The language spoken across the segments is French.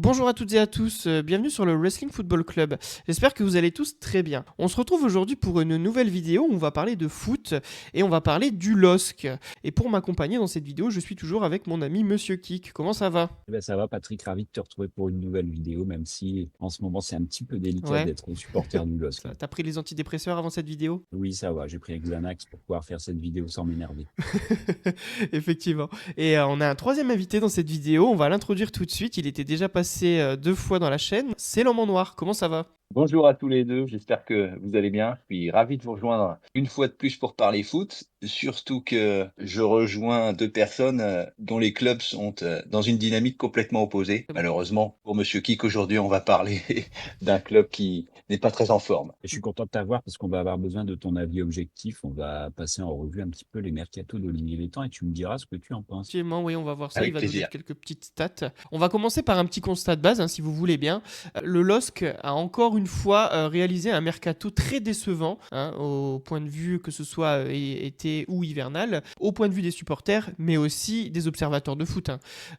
Bonjour à toutes et à tous, bienvenue sur le Wrestling Football Club. J'espère que vous allez tous très bien. On se retrouve aujourd'hui pour une nouvelle vidéo où on va parler de foot et on va parler du LOSC. Et pour m'accompagner dans cette vidéo, je suis toujours avec mon ami Monsieur Kik. Comment ça va? Eh ben, ça va, Patrick, ravi de te retrouver pour une nouvelle vidéo, même si en ce moment c'est un petit peu délicat Ouais, d'être supporter du LOSC. t'as pris les antidépresseurs avant cette vidéo? Oui, ça va, j'ai pris un Xanax pour pouvoir faire cette vidéo sans m'énerver. Effectivement. Et on a un troisième invité dans cette vidéo, on va l'introduire tout de suite. Il était déjà passé 2 fois dans la chaîne. C'est l'homme en noir, comment ça va? Bonjour à tous les deux, j'espère que vous allez bien. Je suis ravi de vous rejoindre une fois de plus pour parler foot, surtout que je rejoins deux personnes dont les clubs sont dans une dynamique complètement opposée. Malheureusement, pour Monsieur Kik, aujourd'hui, on va parler d'un club qui n'est pas très en forme. Et je suis content de t'avoir parce qu'on va avoir besoin de ton avis objectif. On va passer en revue un petit peu les mercatos d'Olivier Létang et tu me diras ce que tu en penses. Effectivement, oui, on va voir ça. Il Avec va nous dire plaisir. quelques petites stats. On va commencer par un petit constat de base, si vous voulez bien. Le LOSC a encore une fois réalisé un mercato très décevant, au point de vue que ce soit été ou hivernal, au point de vue des supporters, mais aussi des observateurs de foot.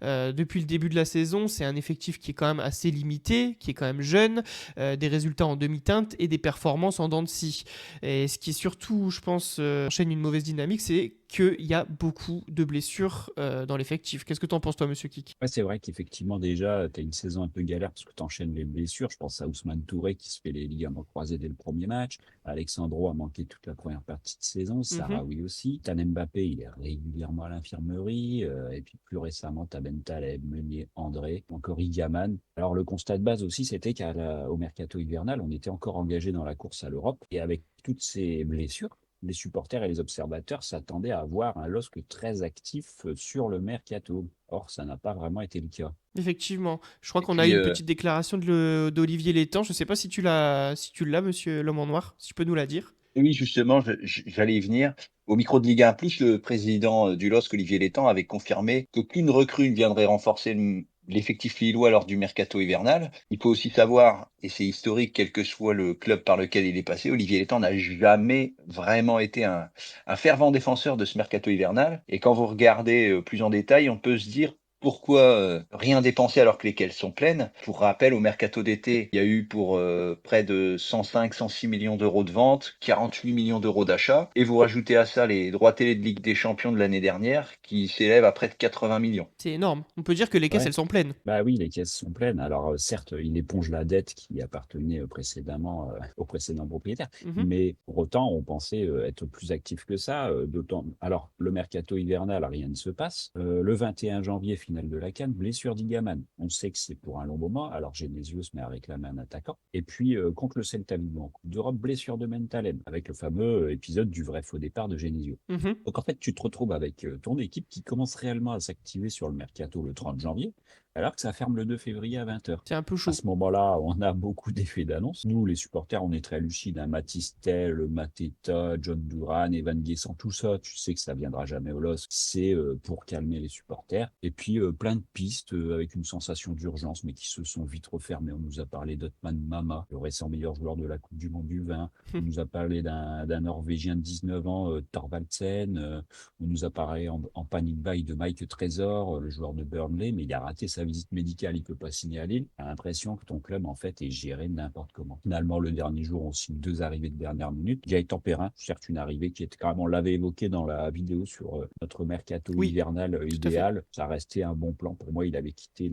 Depuis le début de la saison, c'est un effectif qui est quand même assez limité, qui est quand même jeune, des résultats en demi-teinte et des performances en dents de scie. Et ce qui est surtout, je pense, enchaîne une mauvaise dynamique, c'est qu'il y a beaucoup de blessures dans l'effectif. Qu'est-ce que t'en penses, toi, Monsieur Kik? Ouais, c'est vrai qu'effectivement, déjà, tu as une saison un peu galère parce que tu enchaînes les blessures. Je pense à Ousmane Touré qui se fait les ligaments croisés dès le premier match. Alexandro a manqué toute la première partie de saison. Mhm. Sarah, oui aussi. Tan Mbappé, il est régulièrement à l'infirmerie. Et puis plus récemment, tu as Bentaleb, Meunier, André, encore Igaman. Alors le constat de base aussi, c'était qu'au mercato hivernal, on était encore engagé dans la course à l'Europe. Et avec toutes ces blessures, les supporters et les observateurs s'attendaient à avoir un LOSC très actif sur le mercato. Or, ça n'a pas vraiment été le cas. Effectivement. Je crois Et qu'on a eu puis, une petite déclaration d'Olivier Létang. Je ne sais pas si tu l'as, Monsieur l'homme en noir, si tu peux nous la dire. oui, justement, j'allais y venir. Au micro de Ligue 1 Plus, le président du LOSC, Olivier Létang, avait confirmé qu'aucune recrue ne viendrait renforcer l'effectif lillois lors du mercato hivernal. Il faut aussi savoir, et c'est historique, quel que soit le club par lequel il est passé, Olivier Létang n'a jamais vraiment été un fervent défenseur de ce mercato hivernal. Et quand vous regardez plus en détail, on peut se dire pourquoi rien dépenser alors que les caisses sont pleines. Pour rappel, au mercato d'été, il y a eu pour près de 105-106 millions d'euros de vente, 48 millions d'euros d'achat. Et vous rajoutez à ça les droits télé de Ligue des Champions de l'année dernière qui s'élèvent à près de 80 millions. C'est énorme. On peut dire que les caisses, Ouais. elles sont pleines. Bah oui, les caisses sont pleines. Alors certes, il éponge la dette qui appartenait précédemment au précédent propriétaire, Mhm. mais pour autant, on pensait être plus actif que ça. D'autant. Alors le mercato hivernal, rien ne se passe. Le 21 janvier, finale de la CAN, blessure d'Igaman. On sait que c'est pour un long moment. Alors Genesio se met à réclamer un attaquant. Et puis contre le Celta Vigo en Coupe d'Europe, blessure de Mentaleb, avec le fameux épisode du vrai faux départ de Genesio. Mhm. Donc en fait, tu te retrouves avec ton équipe qui commence réellement à s'activer sur le mercato le 30 janvier, alors que ça ferme le 2 février à 20h. C'est un peu À chaud. ce moment-là, on a beaucoup d'effets d'annonce. Nous, les supporters, on est très lucides. Mathys Tel, Mateta, John Duran, Evan Guessant, tout ça, tu sais que ça viendra jamais au LOSC. C'est pour calmer les supporters. Et puis, plein de pistes avec une sensation d'urgence, mais qui se sont vite refermées. On nous a parlé d'Otman Mama, le récent meilleur joueur de la Coupe du Monde du vin. On nous a parlé d'un Norvégien de 19 ans, Thorvaldsen. On nous a parlé en panic buy de Mike Trésor, le joueur de Burnley, mais il a raté sa visite médicale, il peut pas signer à Lille. Tu as l'impression que ton club, en fait, est géré n'importe comment. Finalement, le dernier jour, on signe 2 arrivées de dernière minute. Gaëtan Perrin, certes une arrivée qui était quand même, on l'avait évoqué dans la vidéo sur notre mercato Oui, hivernal tout à fait. idéal. Ça restait un bon plan. Pour moi, il avait quitté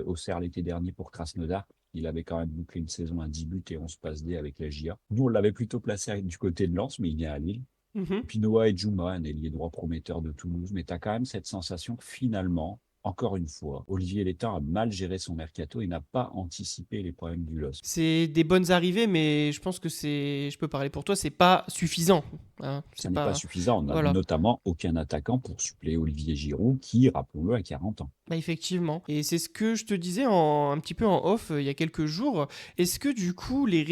Auxerre l'été dernier pour Krasnodar. Il avait quand même bouclé une saison à 10 buts et 11 passes D avec la GIA. Nous, on l'avait plutôt placé du côté de Lens, mais il vient à Lille. Mhm. Puis Noah et Juma, un ailier droit prometteur de Toulouse. Mais tu as quand même cette sensation que finalement, encore une fois, Olivier Létang a mal géré son mercato et n'a pas anticipé les problèmes du LOSC. C'est des bonnes arrivées, mais je pense que je peux parler pour toi, c'est pas suffisant. Ça C'est n'est pas pas, suffisant. On n'a voilà. notamment aucun attaquant pour suppléer Olivier Giroud, qui, rappelons-le, a 40 ans. Bah effectivement. Et c'est ce que je te disais un petit peu en off il y a quelques jours. Est-ce que du coup les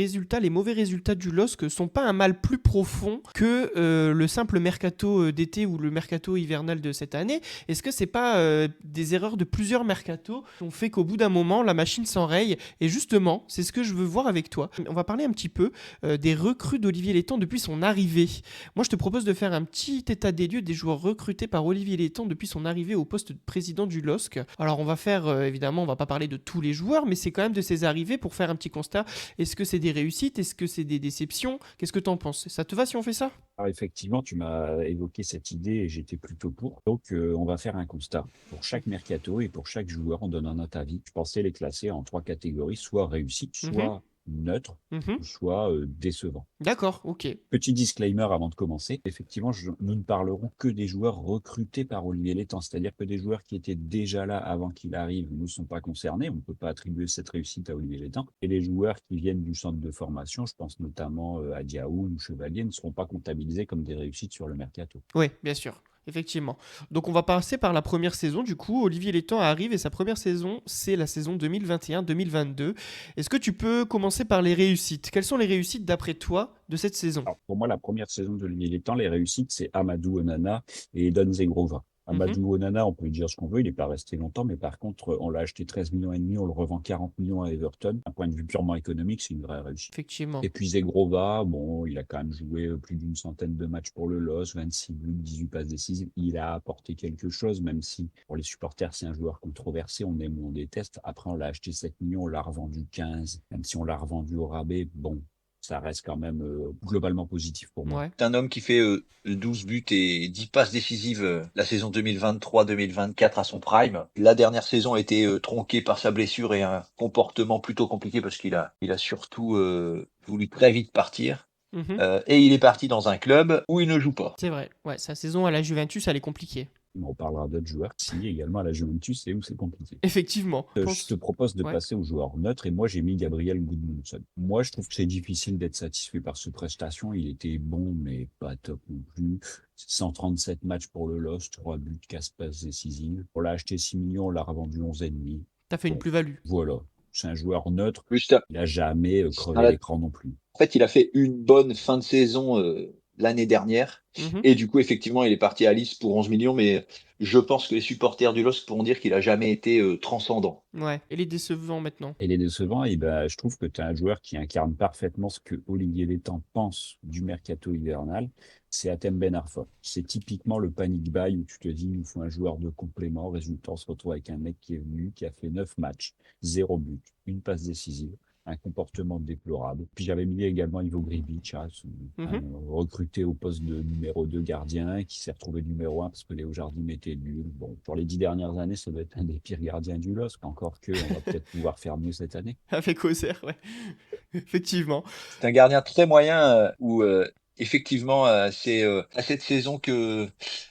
mauvais résultats du LOSC sont pas un mal plus profond que le simple mercato d'été ou le mercato hivernal de cette année? Est-ce que c'est pas des erreurs de plusieurs mercatos qui ont fait qu'au bout d'un moment la machine s'enraye? Et justement, c'est ce que je veux voir avec toi. On va parler un petit peu des recrues d'Olivier Létang depuis son arrivée. Moi, je te propose de faire un petit état des lieux des joueurs recrutés par Olivier Létang depuis son arrivée au poste de président du LOSC. Alors, on va faire, évidemment, on va pas parler de tous les joueurs, mais c'est quand même de ses arrivées pour faire un petit constat. Est-ce que c'est des réussites? Est-ce que c'est des déceptions? Qu'est-ce que t'en penses? Ça te va si on fait ça? Alors effectivement, tu m'as évoqué cette idée et j'étais plutôt pour. Donc, on va faire un constat. Pour chaque mercato et pour chaque joueur, on donne un note avis. Je pensais les classer en 3 catégories, soit réussite, Mhm, soit neutre, mhm. ou soit décevant. D'accord, ok. Petit disclaimer avant de commencer. Effectivement, nous ne parlerons que des joueurs recrutés par Olivier Létang, c'est-à-dire que des joueurs qui étaient déjà là avant qu'il arrive ne sont pas concernés. On ne peut pas attribuer cette réussite à Olivier Létang. Et les joueurs qui viennent du centre de formation, je pense notamment à Diaoun ou Chevalier, ne seront pas comptabilisés comme des réussites sur le mercato. Oui, bien sûr. Effectivement. Donc on va passer par la première saison. Du coup, Olivier Létang arrive et sa première saison, c'est la saison 2021-2022. Est-ce que tu peux commencer par les réussites? Quelles sont les réussites d'après toi de cette saison? Alors, pour moi, la première saison d'Olivier Létang, les réussites, c'est Amadou Onana et Don Zegrova. Mhm. Amadou Onana, on peut lui dire ce qu'on veut, il n'est pas resté longtemps, mais par contre, on l'a acheté 13 millions et demi, on le revend 40 millions à Everton. D'un point de vue purement économique, c'est une vraie réussite. Effectivement. Et puis Zegrova, bon, il a quand même joué plus d'une centaine de matchs pour le LOS, 26 buts, 18 passes décisives. Il a apporté quelque chose, même si pour les supporters, c'est un joueur controversé, on aime ou on déteste. Après, on l'a acheté 7 millions, on l'a revendu 15. Même si on l'a revendu au rabais, bon, ça reste quand même globalement positif pour moi. Ouais. C'est un homme qui fait 12 buts et 10 passes décisives la saison 2023-2024 à son prime. La dernière saison a été tronquée par sa blessure et un comportement plutôt compliqué parce qu'il a surtout voulu très vite partir. Mhm. Et il est parti dans un club où il ne joue pas. C'est vrai. Ouais, sa saison à la Juventus, elle est compliquée. On parlera d'autres joueurs qui également à la Juventus et où c'est compliqué. Effectivement. Je te propose de Ouais. passer aux joueurs neutres et moi j'ai mis Gabriel Goodmanson. Moi je trouve que c'est difficile d'être satisfait par ses prestations. Il était bon mais pas top non plus. 137 matchs pour le LOS, 3 buts, 4 passes décisives. On l'a acheté 6 millions, on l'a revendu 11,5. T'as fait une Bon, plus-value. voilà. C'est un joueur neutre. Juste, Il n'a jamais crevé en l'écran non plus. fait, il a fait une bonne fin de saison l'année dernière. Mhm. Et du coup, effectivement, il est parti à Nice pour 11 millions. Mais je pense que les supporters du LOSC pourront dire qu'il a jamais été transcendant. Ouais. Et les décevants maintenant. Et les décevants, et ben, je trouve que tu es un joueur qui incarne parfaitement ce que Olivier Létang pense du mercato hivernal. C'est Hatem Ben Arfa. C'est typiquement le panic buy où tu te dis, il nous faut un joueur de complément. Résultat, on se retrouve avec un mec qui est venu, qui a fait 9 matchs, 0 but, une passe décisive, un comportement déplorable. Puis j'avais mis également Ivo Gribic, hein, un Mhm. recruté au poste de numéro 2 gardien, qui s'est retrouvé numéro 1 parce que Léo Jardim était nul. Bon, pour les 10 dernières années, ça doit être un des pires gardiens du LOSC. Encore que, on va peut-être pouvoir faire mieux cette année. Avec Auxerre, ouais. Effectivement. C'est un gardien très moyen où effectivement c'est à cette saison que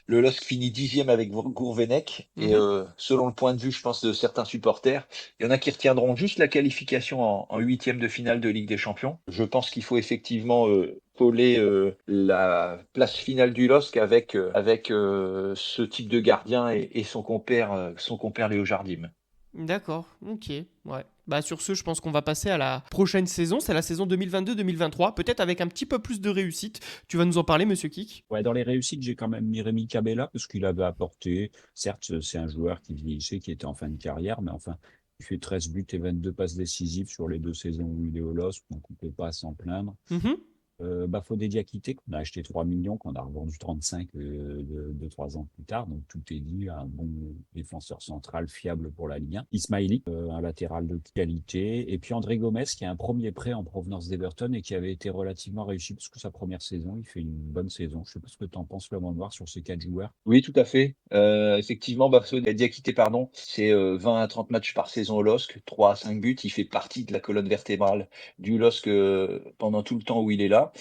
le LOSC finit 10e avec Gourvenec et Mhm. selon le point de vue je pense de certains supporters, il y en a qui retiendront juste la qualification en 8e de finale de Ligue des Champions. Je pense qu'il faut effectivement coller la place finale du LOSC avec ce type de gardien et son compère Léo Jardim. D'accord, ok, ouais. Bah sur ce, je pense qu'on va passer à la prochaine saison, c'est la saison 2022-2023, peut-être avec un petit peu plus de réussite. Tu vas nous en parler, Monsieur Kik? Ouais, dans les réussites, j'ai quand même mis Rémi Cabella parce qu'il avait apporté. Certes, c'est un joueur qui vieillissait, qui était en fin de carrière, mais enfin, il fait 13 buts et 22 passes décisives sur les 2 saisons où il est au LOSC, donc on ne peut pas s'en plaindre. Mhm. Bafodé Diakité, qu'on a acheté 3 millions, qu'on a revendu 35 de 3 ans plus tard. Donc tout est dit, un bon défenseur central fiable pour la Ligue 1. Ismaili, un latéral de qualité. Et puis André Gomez, qui a un premier prêt en provenance d'Everton et qui avait été relativement réussi parce que sa première saison, il fait une bonne saison. Je sais pas ce que tu en penses, Flamand Noir, sur ces 4 joueurs. Oui, tout à fait. Effectivement, Bafoussou Diakité, pardon, c'est 20 à 30 matchs par saison au LOSC, 3 à 5 buts. Il fait partie de la colonne vertébrale du LOSC pendant tout le temps où il est là.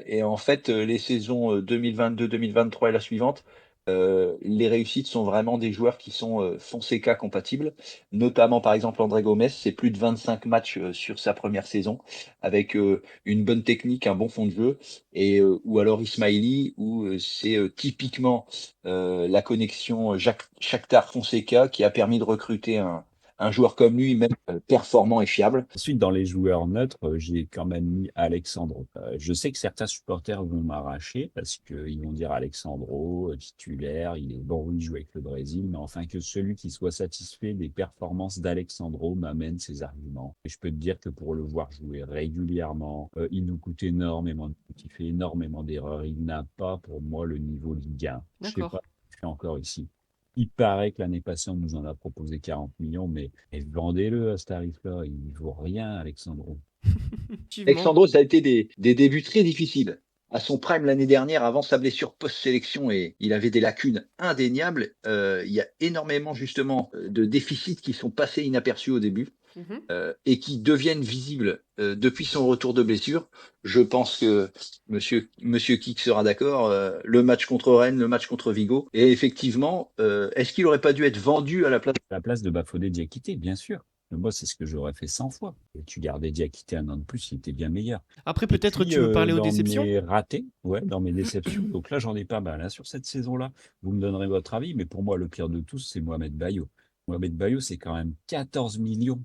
Et en fait, les saisons 2022-2023 et la suivante, les réussites sont vraiment des joueurs qui sont Fonseca compatibles. Notamment, par exemple, André Gomes, c'est plus de 25 matchs sur sa première saison, avec une bonne technique, un bon fond de jeu. Et ou alors Ismaili, où c'est typiquement la connexion Shakhtar Fonseca qui a permis de recruter un joueur comme lui, même performant et fiable. Ensuite, dans les joueurs neutres, j'ai quand même mis Alexandro. Je sais que certains supporters vont m'arracher parce qu'ils vont dire Alexandro, titulaire, il est bon, il joue avec le Brésil, mais enfin que celui qui soit satisfait des performances d'Alexandro m'amène ses arguments. Et je peux te dire que pour le voir jouer régulièrement, il nous coûte énormément de coûts, il fait énormément d'erreurs. Il n'a pas, pour moi, le niveau Ligue 1. Je sais pas D'accord. ce qu'il fait encore ici. Il paraît que l'année passée, on nous en a proposé 40 millions, mais vendez-le à ce tarif-là. Il ne vaut rien, Alexandro. Effectivement. Alexandro, ça a été des débuts très difficiles. À son prime l'année dernière, avant sa blessure post-sélection, et il avait des lacunes indéniables. Il y a énormément justement de déficits qui sont passés inaperçus au début Mhm. et qui deviennent visibles depuis son retour de blessure. Je pense que Monsieur Kik sera d'accord. Le match contre Rennes, le match contre Vigo, et effectivement, est-ce qu'il aurait pas dû être vendu à la place? À la place de Bafodé Diakité, bien sûr. Mais moi, c'est ce que j'aurais fait 100 fois. Et tu gardais Diakité un an de plus, il était bien meilleur. Après, Et peut-être puis, tu veux parler aux dans déceptions? mes ratés, ouais, dans mes déceptions, donc là, j'en ai pas mal, hein, sur cette saison-là. Vous me donnerez votre avis, mais pour moi, le pire de tous, c'est Mohamed Bayo. Mohamed Bayo, c'est quand même 14 millions.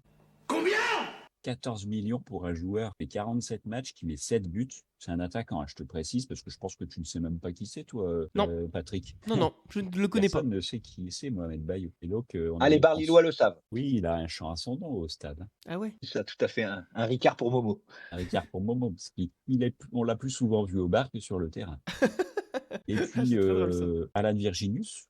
14 millions pour un joueur qui fait 47 matchs, qui met 7 buts. C'est un attaquant, hein, je te précise, parce que je pense que tu ne sais même pas qui c'est, toi, Non, Patrick. non, non, je ne le connais pas. Personne ne sait qui c'est, Mohamed Bayo. Et donc, on Ah, les avait Bar-Lillois pensé. le savent. Oui, il a un chant à son nom au stade, hein. Ah ouais. C'est ça, tout à fait un Ricard pour Momo. Un Ricard pour Momo, parce on l'a plus souvent vu au bar que sur le terrain. Et puis, C'est très drôle ça. Alan Virginius,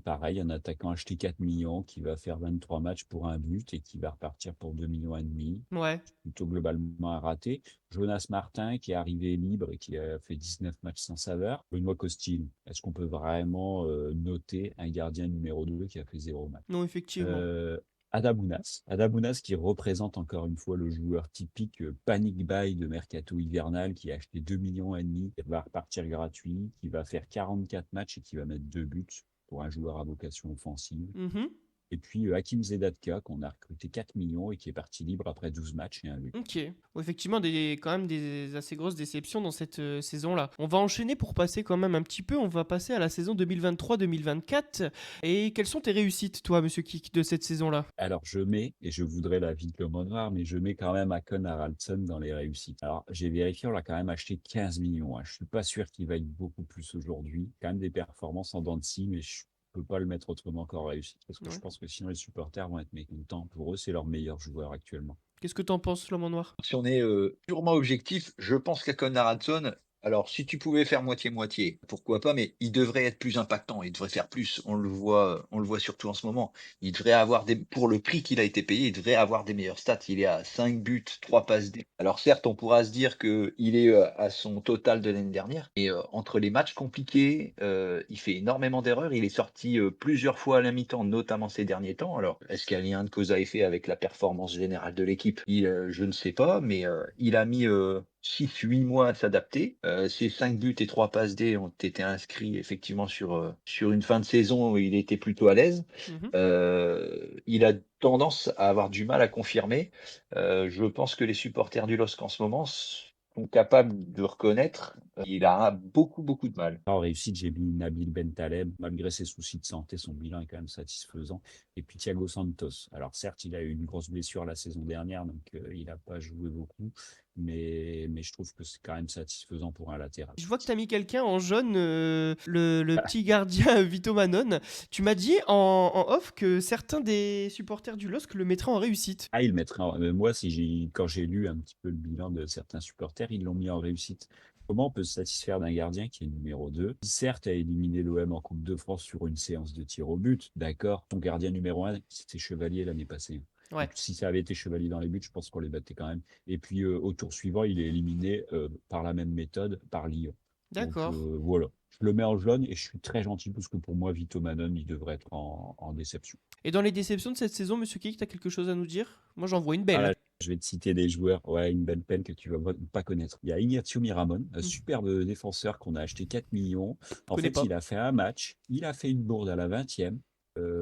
pareil, un attaquant acheté 4 millions qui va faire 23 matchs pour un but et qui va repartir pour 2 millions et demi. Ouais. Plutôt globalement un raté. Jonas Martin, qui est arrivé libre et qui a fait 19 matchs sans saveur. Benoît Costil, est-ce qu'on peut vraiment noter un gardien numéro 2 qui a fait 0 match? Non, effectivement. Euh, Adamounas qui représente encore une fois le joueur typique panic buy de mercato hivernal qui a acheté 2 millions et demi, qui va repartir gratuit, qui va faire 44 matchs et qui va mettre 2 buts pour un joueur à vocation offensive. Mhm. Et puis Hakim Zedatka qu'on a recruté 4 millions et qui est parti libre après 12 matchs et un but. Ok. Bon, effectivement, quand même des assez grosses déceptions dans cette saison-là. On va enchaîner pour passer quand même un petit peu. On va passer à la saison 2023-2024. Et quelles sont tes réussites, toi, monsieur Kik, de cette saison-là? Alors je mets, et je voudrais la vie de l'homme noir, mais je mets quand même Akon Haraldson dans les réussites. Alors j'ai vérifié, on l'a quand même acheté 15 millions, hein. Je suis pas sûr qu'il vaille beaucoup plus aujourd'hui. Quand même des performances en dents de scie, mais je peux pas le mettre autrement qu'en réussite, parce que je Ouais. pense que sinon les supporters vont être mécontents. Pour eux, c'est leur meilleur joueur actuellement. Qu'est-ce que t'en penses, l'homme en noir? Si on est purement objectif, je pense qu'Akon Haradson, alors si tu pouvais faire moitié-moitié, pourquoi pas, mais il devrait être plus impactant, il devrait faire plus. On le voit surtout en ce moment. Il devrait avoir pour le prix qu'il a été payé, il devrait avoir des meilleurs stats. Il est à 5 buts, 3 passes D. Alors certes, on pourra se dire que il est à son total de l'année dernière, et entre les matchs compliqués, il fait énormément d'erreurs. Il est sorti plusieurs fois à la mi-temps, notamment ces derniers temps. Alors, est-ce qu'il y a un lien de cause à effet avec la performance générale de l'équipe? Je ne sais pas, mais il a mis 6-8 mois à s'adapter. Ses 5 buts et 3 passes D ont été inscrits effectivement sur une fin de saison où il était plutôt à l'aise. Mhm. Il a tendance à avoir du mal à confirmer. Je pense que les supporters du LOSC en ce moment sont capables de reconnaître. Il a beaucoup de mal. En réussite, j'ai mis Nabil Bentaleb. Malgré ses soucis de santé, son bilan est quand même satisfaisant. Et puis Thiago Santos. Alors certes, il a eu une grosse blessure la saison dernière, donc il n'a pas joué beaucoup. Mais je trouve que c'est quand même satisfaisant pour un latéral. Je vois que tu as mis quelqu'un en jaune, le petit gardien Vito Manon. Tu m'as dit en off que certains des supporters du LOSC le mettraient en réussite. Ah, il mettrait moi, quand j'ai lu un petit peu le bilan de certains supporters, ils l'ont mis en réussite. Comment on peut se satisfaire d'un gardien qui est numéro 2, qui certes a éliminé l'OM en Coupe de France sur une séance de tir au but, d'accord, ton gardien numéro 1, c'était Chevalier l'année passée. Ouais, Donc si ça avait été Chevalier dans les buts, je pense qu'on les battait quand même. Et puis au tour suivant, il est éliminé par la même méthode par Lyon. Donc d'accord. voilà, je le mets en jaune et je suis très gentil parce que pour moi, Vito Manon, il devrait être en déception. Et dans les déceptions de cette saison, monsieur Kik, tu as quelque chose à nous dire? Moi, j'en vois une Ah belle. là, je vais te citer des joueurs, ouais, une belle peine que tu vas pas connaître. Il y a Ignacio Miramon, un Hmm, superbe défenseur qu'on a acheté 4 millions. je En connais fait, pas. il a fait un match, il a fait une bourde à la 20e,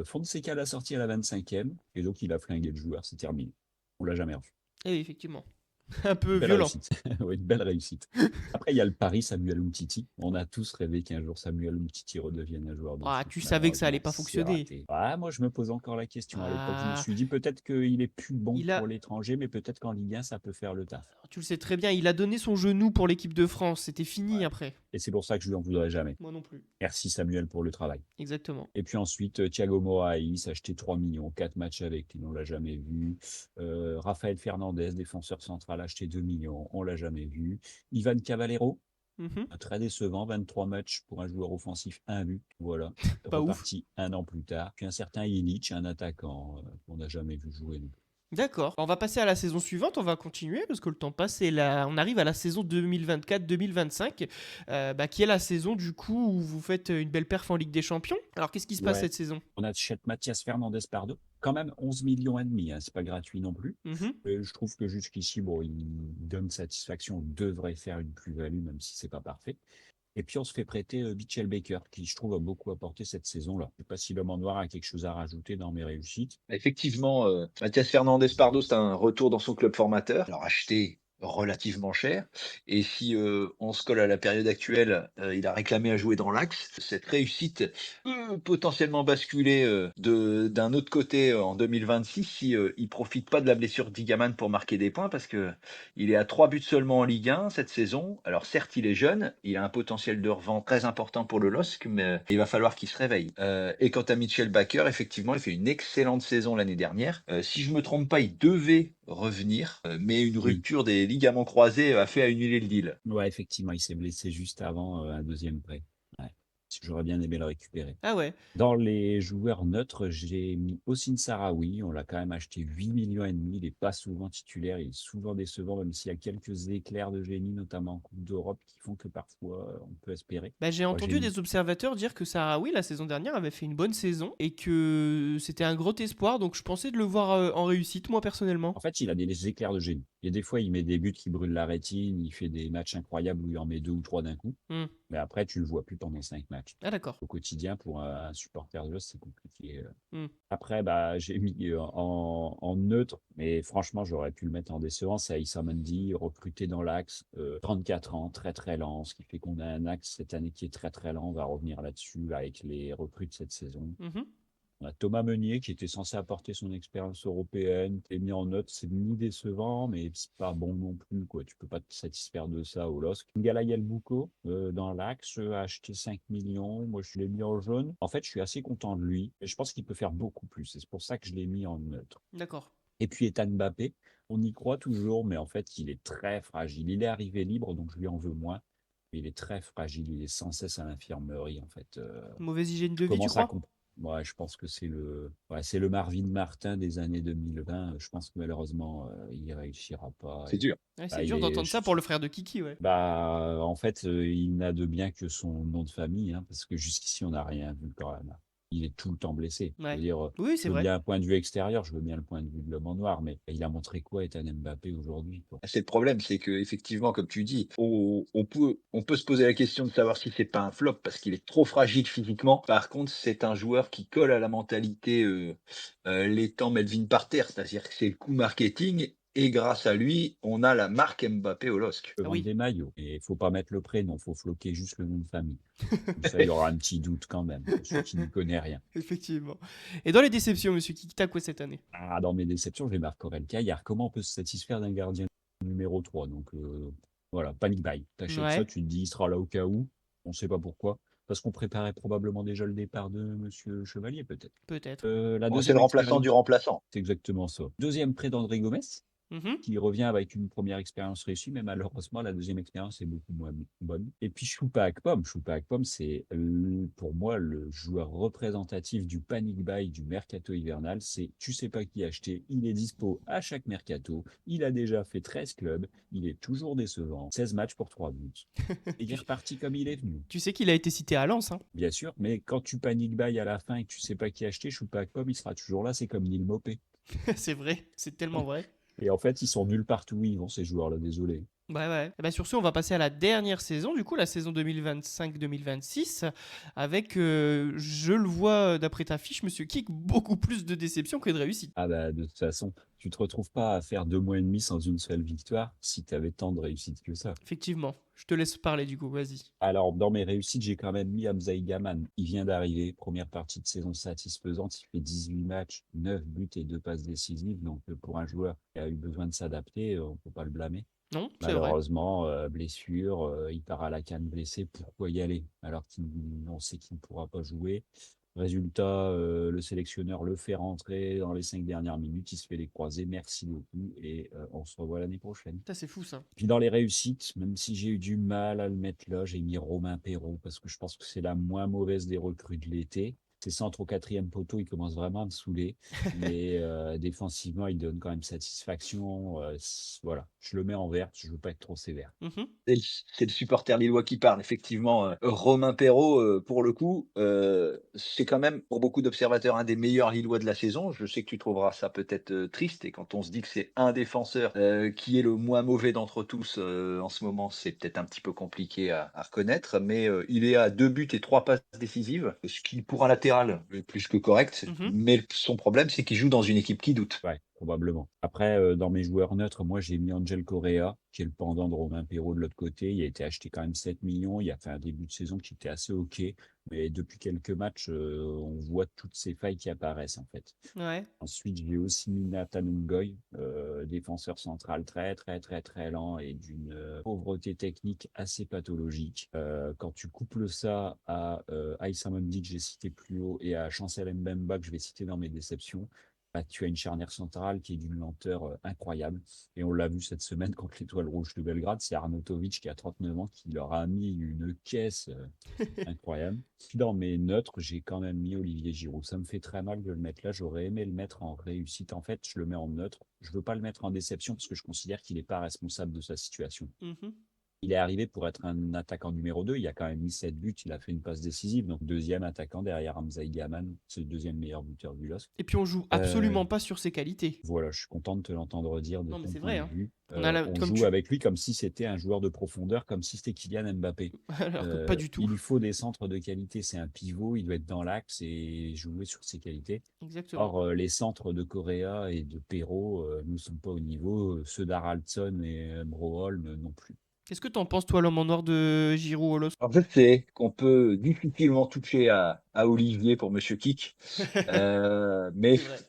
Fonseca l'a sorti à la 25e, et donc il a flingué le joueur, c'est terminé. On l'a jamais revu. Eh oui, effectivement. Un peu Belle violent. réussite. Oui, une belle réussite. Après, il y a le pari Samuel Umtiti. On a tous rêvé qu'un jour Samuel Umtiti redevienne un joueur de Ah, foot. tu savais que ça allait Malheureusement, pas c'est fonctionner. raté. Ah, moi, je me pose encore la question. À l'époque, je me Ah, suis dit peut-être qu'il est plus bon il a, pour l'étranger, mais peut-être qu'en Ligue 1, ça peut faire le taf. tu le sais très bien, il a donné son genou pour l'équipe de France. C'était fini Ouais. après. Et c'est pour ça que je lui en voudrais jamais. Moi non plus. Merci Samuel pour le travail. Exactement. Et puis ensuite, Thiago Moraes, acheté 3 millions, 4 matchs avec lui, on l'a jamais vu. Raphaël Fernandez, défenseur central, acheté 2 millions, on l'a jamais vu. Ivan Cavallero, Mhm. très décevant, 23 matchs pour un joueur offensif, un but, voilà. Pas ouf. Reparti un an plus tard. Puis un certain Illich, un attaquant qu'on n'a jamais vu jouer non plus. D'accord. On va passer à la saison suivante, on va continuer parce que le temps passe et là, on arrive à la saison 2024-2025, qui est la saison du coup où vous faites une belle perf en Ligue des Champions. Alors qu'est-ce qui se passe Ouais, cette saison? on achète Mathias Fernandez Pardo, quand même 11 millions et demi, hein, c'est pas gratuit non plus. Mhm. Je trouve que jusqu'ici, bon, il donne satisfaction, on devrait faire une plus-value, même si c'est pas parfait. Et puis on se fait prêter Mitchell Baker, qui je trouve a beaucoup apporté cette saison-là. Je sais pas si l'homme en noir a quelque chose à rajouter dans mes réussites. Effectivement, Mathias Fernandez Pardo, c'est un retour dans son club formateur. Alors acheté relativement cher. Et si on se colle à la période actuelle, il a réclamé à jouer dans l'axe. Cette réussite peut potentiellement basculer d'un autre côté en 2026 si il profite pas de la blessure d'Igaman pour marquer des points, parce que il est à 3 buts seulement en Ligue 1 cette saison. Alors certes, il est jeune, il a un potentiel de revente très important pour le LOSC, mais il va falloir qu'il se réveille. Et quant à Mitchell Baker, effectivement, il fait une excellente saison l'année dernière. Si je me trompe pas, il devait revenir, mais une Oui, rupture des ligaments croisés a fait annuler le deal. ouais, effectivement, il s'est blessé juste avant un deuxième prêt. Ouais. J'aurais bien aimé le récupérer. Ah ouais. Dans les joueurs neutres, j'ai mis Hossein Sahraoui. On l'a quand même acheté 8 millions et demi. Il n'est pas souvent titulaire, il est souvent décevant, même s'il y a quelques éclairs de génie, notamment en Coupe d'Europe, qui font que parfois on peut espérer. Bah, j'ai Moi, j'ai entendu mis des observateurs dire que Sahraoui la saison dernière avait fait une bonne saison et que c'était un gros espoir, donc je pensais de le voir en réussite moi personnellement. En fait, il a des éclairs de génie. Et des fois, il met des buts qui brûlent la rétine, il fait des matchs incroyables où il en met 2 ou 3 d'un coup. Hmm. Mais après, tu le vois plus pendant 5 matchs. Ah d'accord. Au quotidien, pour un supporter de l'OS, c'est compliqué. Hmm. Après, bah, j'ai mis en neutre, mais franchement, j'aurais pu le mettre en décevant. C'est Aïssa Mendy, recruté dans l'axe, 34 ans, très très lent, ce qui fait qu'on a un axe cette année qui est très très lent. On va revenir là-dessus avec les recrues de cette saison. Mhm. On a Thomas Meunier qui était censé apporter son expérience européenne, qui est mis en note, c'est ni décevant, mais c'est pas bon non plus, quoi. Tu peux pas te satisfaire de ça au LOSC. Galayel Bouko, dans l'axe, a acheté 5 millions. Moi, je l'ai mis en jaune. En fait, je suis assez content de lui. Et je pense qu'il peut faire beaucoup plus. C'est pour ça que je l'ai mis en neutre. D'accord. Et puis, Ethan Mbappé, on y croit toujours, mais en fait, il est très fragile. Il est arrivé libre, donc je lui en veux moins. Il est très fragile. Il est sans cesse à l'infirmerie, en fait. Mauvaise hygiène Je de vie, tu commence à crois? comprendre. Ouais, je pense que c'est le Marvin Martin des années 2020. Je pense que malheureusement, il réussira pas. C'est dur. Ouais, Bah, c'est dur d'entendre ça pour le frère de Kiki, ouais. bah, en fait, il n'a de bien que son nom de famille, hein, parce que jusqu'ici, on n'a rien vu quand même. Il est tout le temps blessé. Je veux Ouais. dire, Oui, je c'est veux vrai. bien un point de vue extérieur, je veux bien le point de vue de l'homme en noir, mais il a montré quoi, Ethan Mbappé, aujourd'hui, quoi. C'est le problème, c'est que effectivement, comme tu dis, on peut se poser la question de savoir si c'est pas un flop parce qu'il est trop fragile physiquement. Par contre, c'est un joueur qui colle à la mentalité les temps Melvin par terre, c'est-à-dire que c'est le coup marketing. Et grâce à lui, on a la marque Mbappé au LOSC. peut Ah vendre oui, des maillots. Et il faut pas mettre le prénom, faut floquer juste le nom de famille. Comme ça, il y aura un petit doute quand même, pour celui qui n'y connaît rien. effectivement. Et dans les déceptions, monsieur Kiki, t'as quoi cette année? Ah, dans mes déceptions, je vais Marc Aurèle Caillard. Comment on peut se satisfaire d'un gardien numéro 3? Donc, voilà, panic buy. T'achètes ça, Ouais, tu te dis, il sera là au cas où. On ne sait pas pourquoi. Parce qu'on préparait probablement déjà le départ de Monsieur Chevalier, peut-être. peut-être. La Bon, c'est le deuxième remplaçant du expérience, remplaçant. c'est exactement ça. Deuxième prêt d'André Gomes, Mhm. qui revient avec une première expérience réussie, mais malheureusement, la deuxième expérience est beaucoup moins bonne. Et puis Choupa Akpom. Choupa Akpom, c'est pour moi le joueur représentatif du panic buy du mercato hivernal. C'est tu sais pas qui acheter, il est dispo à chaque mercato, il a déjà fait 13 clubs, il est toujours décevant, 16 matchs pour 3 buts. Et il est Tu, reparti comme il est venu. tu sais qu'il a été cité à Lens, hein? Bien sûr, mais quand tu panic buy à la fin et que tu sais pas qui acheter, Choupa Akpom, il sera toujours là, c'est comme Neil Mopé. C'est vrai, c'est tellement vrai. Et en fait, ils sont nuls partout où ils vont, ces joueurs-là, désolé. Ouais, ouais. Et bah sur ce, on va passer à la dernière saison, du coup, la saison 2025-2026, avec, je le vois d'après ta fiche, monsieur Kik, beaucoup plus de déceptions que de réussite. Ah bah, de toute façon, Tu te retrouves pas à faire 2 mois et demi sans une seule victoire si tu avais tant de réussite que ça. Effectivement. Je te laisse parler du coup, vas-y. Alors, dans mes réussites, j'ai quand même mis Hamza Gaman. Il vient d'arriver, première partie de saison satisfaisante. Il fait 18 matchs, 9 buts et 2 passes décisives. Donc, pour un joueur qui a eu besoin de s'adapter, on peut pas le blâmer. Non, c'est vrai. Malheureusement, blessure, il part à la CAN blessé. Pourquoi y aller? Alors qu'on sait qu'il ne pourra pas jouer. Résultat, le sélectionneur le fait rentrer dans les 5 dernières minutes. Il se fait les croisés. Merci beaucoup. Et on se revoit l'année prochaine. Ça, c'est fou ça. Puis dans les réussites, même si j'ai eu du mal à le mettre là, j'ai mis Romain Perrault parce que je pense que c'est la moins mauvaise des recrues de l'été. Ses centres au 4e poteau, il commence vraiment à me saouler. Mais défensivement, il donne quand même satisfaction. Voilà, je le mets en vert, je veux pas être trop sévère. Mhm. C'est le supporter lillois qui parle, effectivement. Romain Perrault, pour le coup, c'est quand même, pour beaucoup d'observateurs, un des meilleurs Lillois de la saison. Je sais que tu trouveras ça peut-être triste, et quand on se dit que c'est un défenseur qui est le moins mauvais d'entre tous en ce moment, c'est peut-être un petit peu compliqué à reconnaître, mais il est à 2 buts et 3 passes décisives, ce qui, pour un latéral, est plus que correct. Mhm. Mais son problème, c'est qu'il joue dans une équipe qui doute. Ouais, probablement. Après, dans mes joueurs neutres, moi, j'ai mis Angel Correa, qui est le pendant de Romain Perrault de l'autre côté. Il a été acheté quand même 7 millions. Il a fait un début de saison qui était assez OK. Mais depuis quelques matchs, on voit toutes ces failles qui apparaissent, en fait. Ouais. Ensuite, j'ai aussi mis Nathan Ngoy, défenseur central très, très, très, très lent et d'une pauvreté technique assez pathologique. Quand tu couples ça à Aïssa Mondi, que j'ai cité plus haut, et à Chancel Mbemba, que je vais citer dans mes déceptions, bah, tu as une charnière centrale qui est d'une lenteur incroyable. Et on l'a vu cette semaine contre l'Étoile Rouge de Belgrade, c'est Arnautovic qui a 39 ans qui leur a mis une caisse incroyable. Puis dans mes neutres, j'ai quand même mis Olivier Giroud. Ça me fait très mal de le mettre là. J'aurais aimé le mettre en réussite. En fait, je le mets en neutre. Je veux pas le mettre en déception parce que je considère qu'il n'est pas responsable de sa situation. Mhm. Il est arrivé pour être un attaquant numéro 2. Il a quand même mis 7 buts. Il a fait une passe décisive. Donc, deuxième attaquant derrière Hamza Gaman. C'est le deuxième meilleur buteur du LOSC. Et puis on joue Euh, absolument pas sur ses qualités. voilà, je suis content de te l'entendre dire de Non, mais ton c'est point vrai, de hein. vue. On a On comme joue tu. avec lui comme si c'était un joueur de profondeur, comme si c'était Kylian Mbappé. Alors que pas du tout. Il lui faut des centres de qualité. C'est un pivot, il doit être dans l'axe et jouer sur ses qualités. Exactement. Or, les centres de Correa et de Perrault ne sont pas au niveau. Ceux d'Haraldson et Broholm non plus. Qu'est-ce que t'en penses, toi, l'homme en noir de Giroud Olos? Alors, je sais qu'on peut difficilement toucher à Olivier pour Monsieur Kick, C'est vrai.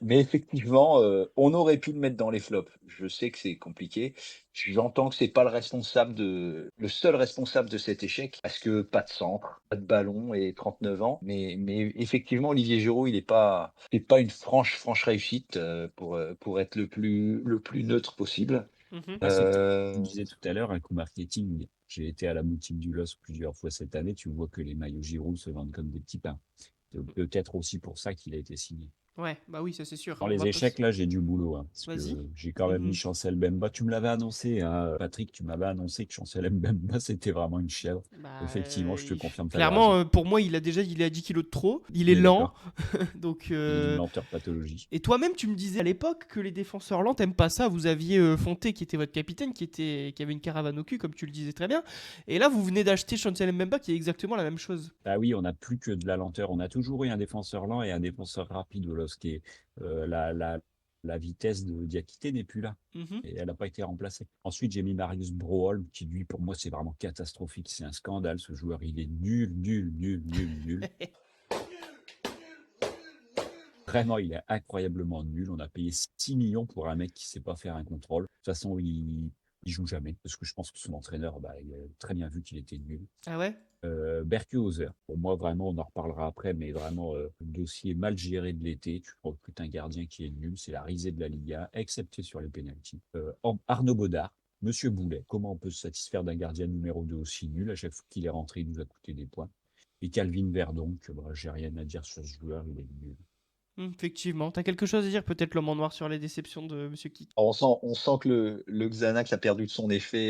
mais effectivement, on aurait pu le mettre dans les flops. Je sais que c'est compliqué. J'entends que c'est pas le seul responsable de cet échec, parce que pas de centre, pas de ballon et 39 ans. Mais effectivement, Olivier Giroud, c'est pas une franche réussite pour être le plus neutre possible. Mhm. Ah, c'est, je Euh, disais tout à l'heure, un coup marketing. J'ai été à la boutique du LOS plusieurs fois cette année. Tu vois que les maillots Giroud se vendent comme des petits pains. C'est peut-être aussi pour ça qu'il a été signé. Ouais, bah oui, ça c'est sûr. Dans On les va pas. échecs, là, j'ai du boulot, hein, parce que Vas-y. j'ai quand même mis Mhm. Chancel Mbemba. Tu me l'avais annoncé, hein, Patrick, tu m'avais annoncé que Chancel Mbemba, c'était vraiment une chèvre. Bah, Effectivement, je te confirme, tu avais clairement, raison. pour moi, il a 10 kilos de trop. Il On est est lent. d'accord. Donc, Il est d'une lenteur pathologique. Et toi-même, tu me disais à l'époque que les défenseurs lents t'aiment pas ça. Vous aviez Fonté qui était votre capitaine, qui avait une caravane au cul, comme tu le disais très bien. Et là, vous venez d'acheter Chancel Mbemba qui est exactement la même chose. Ah oui, on n'a plus que de la lenteur. On a toujours eu un défenseur lent et un défenseur rapide. Lorsqu'est la vitesse de Diakité n'est plus là. Mhm. Et elle n'a pas été remplacée. Ensuite, j'ai mis Marius Broholm, qui lui, pour moi, c'est vraiment catastrophique. C'est un scandale. Ce joueur, il est nul, nul, nul, nul, nul. Vraiment, il est incroyablement nul. On a payé 6 millions pour un mec qui ne sait pas faire un contrôle. De toute façon, il joue jamais. Parce que je pense que son entraîneur, bah, il a très bien vu qu'il était nul. Ah ouais. Berkehauser, pour moi, vraiment, on en reparlera après, mais vraiment, le dossier mal géré de l'été. Tu recrutes un gardien qui est nul, c'est la risée de la Liga, excepté sur les pénaltys. Arnaud Baudard, Monsieur Boulet, comment on peut se satisfaire d'un gardien numéro 2 aussi nul? À chaque fois qu'il est rentré, il nous a coûté des points. Et Calvin Verdon, que bah, j'ai rien à dire sur ce joueur, il est nul. Effectivement. T'as quelque chose à dire, peut-être l'homme en noir sur les déceptions de Monsieur Kik. on sent que le Xanax a perdu de son effet.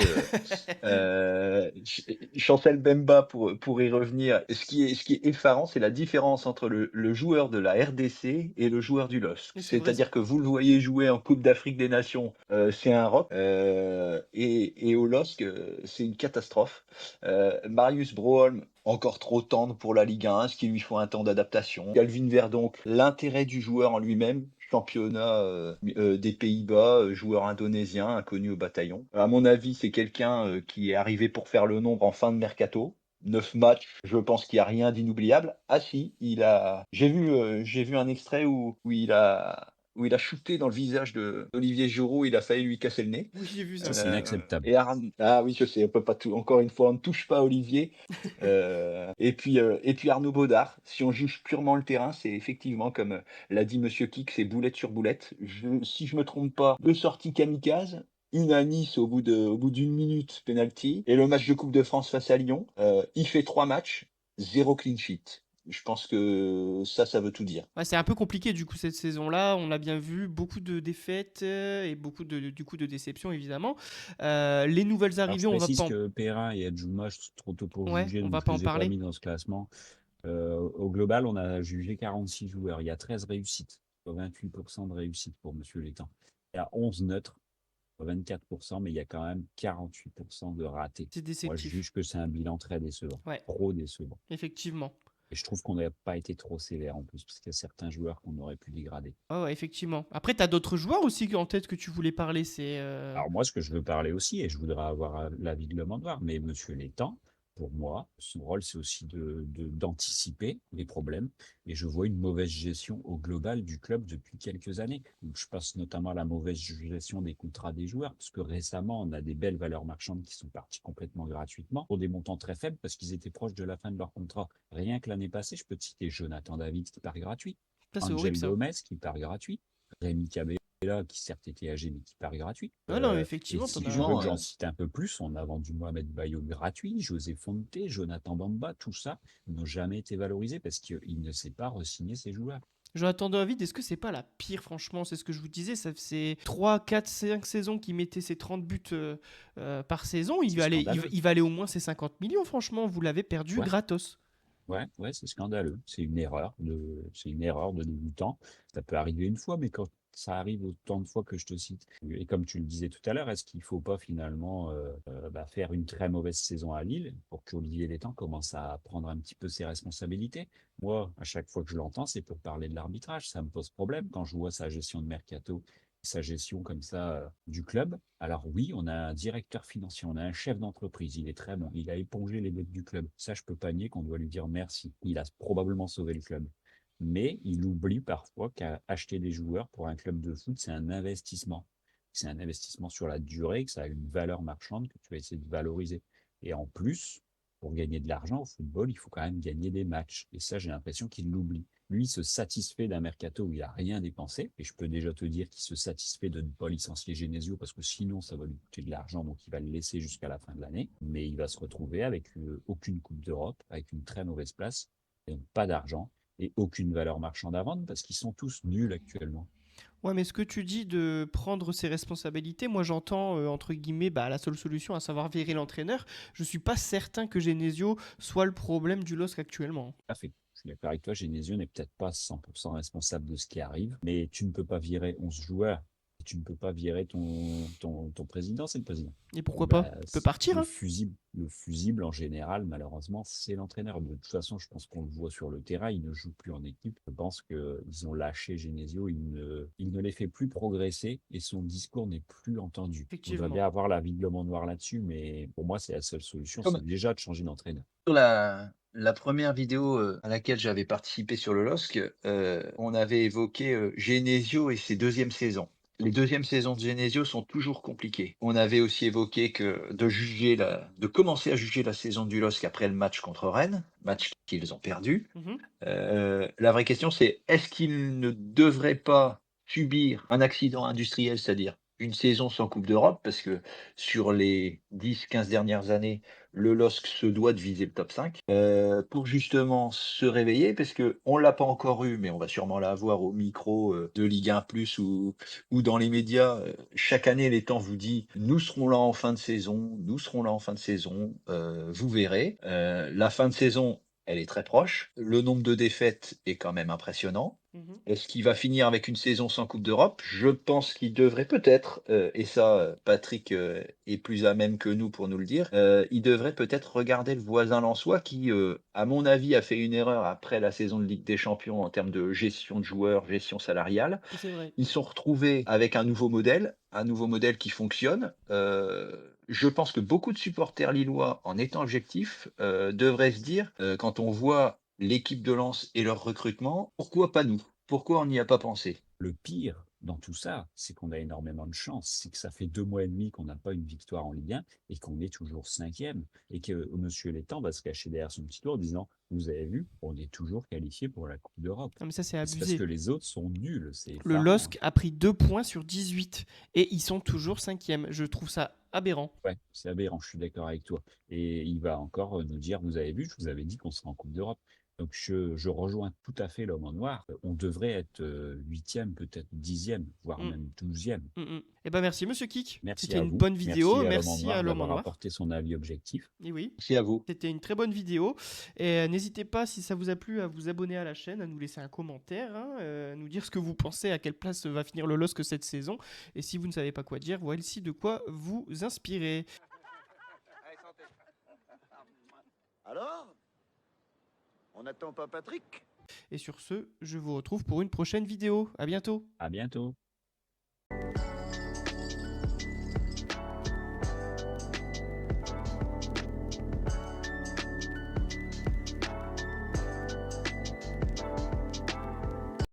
Chancel Bemba, pour y revenir, ce qui est effarant, c'est la différence entre le joueur de la RDC et le joueur du LOSC. Mais c'est vrai. C'est-à-dire que vous le voyez jouer en Coupe d'Afrique des Nations, c'est un rock, et au LOSC, c'est une catastrophe. Marius Broholm, encore trop tendre pour la Ligue 1, ce qui lui faut un temps d'adaptation. Calvin Verdonk, l'intérêt du joueur en lui-même, championnat des Pays-Bas, joueur indonésien, inconnu au bataillon. À mon avis, c'est quelqu'un qui est arrivé pour faire le nombre en fin de mercato. 9 matchs, je pense qu'il y a rien d'inoubliable. Ah si, j'ai vu un extrait où il a shooté dans le visage d'Olivier Giroud, il a failli lui casser le nez. Oui, j'ai vu Ça, ça. c'est inacceptable. Ah oui, je sais, on peut pas tout encore une fois, on ne touche pas à Olivier. Et puis Arnaud Baudard, si on juge purement le terrain, c'est effectivement comme, l'a dit monsieur Kick, c'est boulette sur boulette. Si je me trompe pas, 2 sorties kamikazes, une à Nice au bout d'une minute penalty et le match de Coupe de France face à Lyon, il fait 3 matchs, 0 clean sheet. Je pense que ça veut tout dire. Ouais, c'est un peu compliqué du coup cette saison-là. On a bien vu beaucoup de défaites et beaucoup du coup de déceptions évidemment. Les nouvelles Alors, je arrivées, on va précise pas en... que Perrin et Adjuma, c'est trop tôt pour Ouais, juger, on donc va je pas en les ai pas parler. mis dans ce classement. Au global, on a jugé 46 joueurs. Il y a 13 réussites, soit 28% de réussite pour Monsieur Létang. Il y a 11 neutres, soit 24%, mais il y a quand même 48% de ratés. C'est Moi, je déceptif. juge que c'est un bilan très décevant, Ouais, trop décevant. effectivement. Et je trouve qu'on n'a pas été trop sévère en plus, parce qu'il y a certains joueurs qu'on aurait pu dégrader. Ouais, ouais, effectivement. Après, t'as d'autres joueurs aussi en tête que tu voulais parler. C'est Alors moi, ce que je veux parler aussi, et je voudrais avoir l'avis de Le Mandoir, mais Monsieur Létang, pour moi, son rôle, c'est aussi d'anticiper les problèmes. Et je vois une mauvaise gestion au global du club depuis quelques années. Donc, je passe notamment à la mauvaise gestion des contrats des joueurs, parce que récemment, on a des belles valeurs marchandes qui sont parties complètement gratuitement pour des montants très faibles parce qu'ils étaient proches de la fin de leur contrat. Rien que l'année passée, je peux te citer Jonathan David qui part gratuit, ça, c'est horrible Angel ça. Gomez qui part gratuit, Rémi Cabella qui certes était âgé mais qui part gratuit. Ouais, non, Et effectivement, t'en si tu veux as. que Effectivement, j'en cite un peu plus, on a vendu Mohamed Bayo gratuit, José Fonte, Jonathan Bamba, tout ça n'ont jamais été valorisés parce qu'il ne sait pas re-signer ses joueurs. Jonathan David, est-ce que c'est pas la pire, franchement? C'est ce que je vous disais, ça faisait 3, 4, 5 saisons qu'il mettait ses 30 buts par saison. C'est scandaleux. Il valait au moins ses 50 millions, franchement. Vous l'avez perdu Ouais, gratos. ouais, c'est scandaleux. C'est une erreur de débutant. Ça peut arriver une fois, mais quand ça arrive autant de fois que je te cite, et comme tu le disais tout à l'heure, est-ce qu'il ne faut pas finalement faire une très mauvaise saison à Lille pour qu'Olivier Létang commence à prendre un petit peu ses responsabilités? Moi, à chaque fois que je l'entends, c'est pour parler de l'arbitrage. Ça me pose problème quand je vois sa gestion de mercato, sa gestion comme ça du club. Alors oui, on a un directeur financier, on a un chef d'entreprise, il est très bon, il a épongé les dettes du club. Ça, je peux pas nier qu'on doit lui dire merci. Il a probablement sauvé le club. Mais il oublie parfois qu'acheter des joueurs pour un club de foot, c'est un investissement. C'est un investissement sur la durée, que ça a une valeur marchande que tu vas essayer de valoriser. Et en plus, pour gagner de l'argent au football, il faut quand même gagner des matchs. Et ça, j'ai l'impression qu'il l'oublie. Lui, il se satisfait d'un mercato où il n'a rien dépensé. Et je peux déjà te dire qu'il se satisfait de ne pas licencier Genesio parce que sinon, ça va lui coûter de l'argent. Donc, il va le laisser jusqu'à la fin de l'année. Mais il va se retrouver avec aucune Coupe d'Europe, avec une très mauvaise place, et donc pas d'argent et aucune valeur marchande à vendre parce qu'ils sont tous nuls actuellement. Ouais, mais ce que tu dis de prendre ses responsabilités, moi j'entends entre guillemets la seule solution, à savoir virer l'entraîneur. Je suis pas certain que Genesio soit le problème du LOSC actuellement. Tout à fait. Je suis d'accord avec toi, Genesio n'est peut-être pas 100% responsable de ce qui arrive, mais tu ne peux pas virer 11 joueurs. Et tu ne peux pas virer ton président, c'est le président. Et Bon, pourquoi pas? bah, Il peut partir, hein? le fusible, en général, malheureusement, c'est l'entraîneur. De toute façon, je pense qu'on le voit sur le terrain, il ne joue plus en équipe. Je pense qu'ils ont lâché Genesio, il ne les fait plus progresser et son discours n'est plus entendu. Je voudrais Effectivement. bien avoir l'avis de Le Noir là-dessus, mais pour moi, c'est la seule solution, comme c'est déjà de changer d'entraîneur. sur la première vidéo à laquelle j'avais participé sur le LOSC, on avait évoqué Genesio et ses deuxièmes saisons. Les deuxièmes saisons de Genesio sont toujours compliquées. On avait aussi évoqué que de commencer à juger la saison du LOSC après le match contre Rennes, match qu'ils ont perdu. Mhm. La vraie question, c'est est-ce qu'ils ne devraient pas subir un accident industriel, c'est-à-dire une saison sans Coupe d'Europe, parce que sur les 10-15 dernières années, le LOSC se doit de viser le top 5, pour justement se réveiller, parce qu'on ne l'a pas encore eu, mais on va sûrement l'avoir au micro de Ligue 1 Plus ou dans les médias. Chaque année, les temps vous dit, nous serons là en fin de saison, nous serons là en fin de saison, vous verrez. La fin de saison, elle est très proche. Le nombre de défaites est quand même impressionnant. Mhm. Est-ce qu'il va finir avec une saison sans Coupe d'Europe? Je pense qu'il devrait peut-être, et ça, Patrick, est plus à même que nous pour nous le dire, il devrait peut-être regarder le voisin lensois qui, à mon avis, a fait une erreur après la saison de Ligue des Champions en termes de gestion de joueurs, gestion salariale. C'est vrai. Ils se sont retrouvés avec un nouveau modèle qui fonctionne. Je pense que beaucoup de supporters lillois, en étant objectifs, devraient se dire, quand on voit l'équipe de Lens et leur recrutement: «Pourquoi pas nous? Pourquoi on n'y a pas pensé?» Le pire dans tout ça, c'est qu'on a énormément de chance. C'est que ça fait 2 mois et demi qu'on n'a pas une victoire en Ligue 1 et qu'on est toujours 5e et que monsieur Létang va se cacher derrière son petit doigt en disant: «Vous avez vu, on est toujours qualifié pour la Coupe d'Europe». Non, mais ça, c'est C'est parce que abusé. les autres sont nuls, c'est Le effarant, hein. LOSC a pris 2 points sur 18 et ils sont toujours 5e. Je trouve ça aberrant. Ouais, c'est aberrant, je suis d'accord avec toi et il va encore, nous dire: «Vous avez vu, je vous avais dit qu'on serait en Coupe d'Europe». Donc je rejoins tout à fait l'homme en noir. On devrait être, 8e, peut-être 10e, voire Mm, même 12e. Eh ben merci Monsieur Kik. Merci C'était à une vous, bonne vidéo. merci à l'homme en Merci à noir l'homme en d'avoir noir. apporté son avis objectif. Et oui. Merci à vous. C'était une très bonne vidéo. Et n'hésitez pas, si ça vous a plu, à vous abonner à la chaîne, à nous laisser un commentaire, hein, nous dire ce que vous pensez, à quelle place va finir le LOSC cette saison. Et si vous ne savez pas quoi dire, voici de quoi vous inspirer. Alors? On n'attend pas Patrick? Et sur ce, je vous retrouve pour une prochaine vidéo. À bientôt. À bientôt.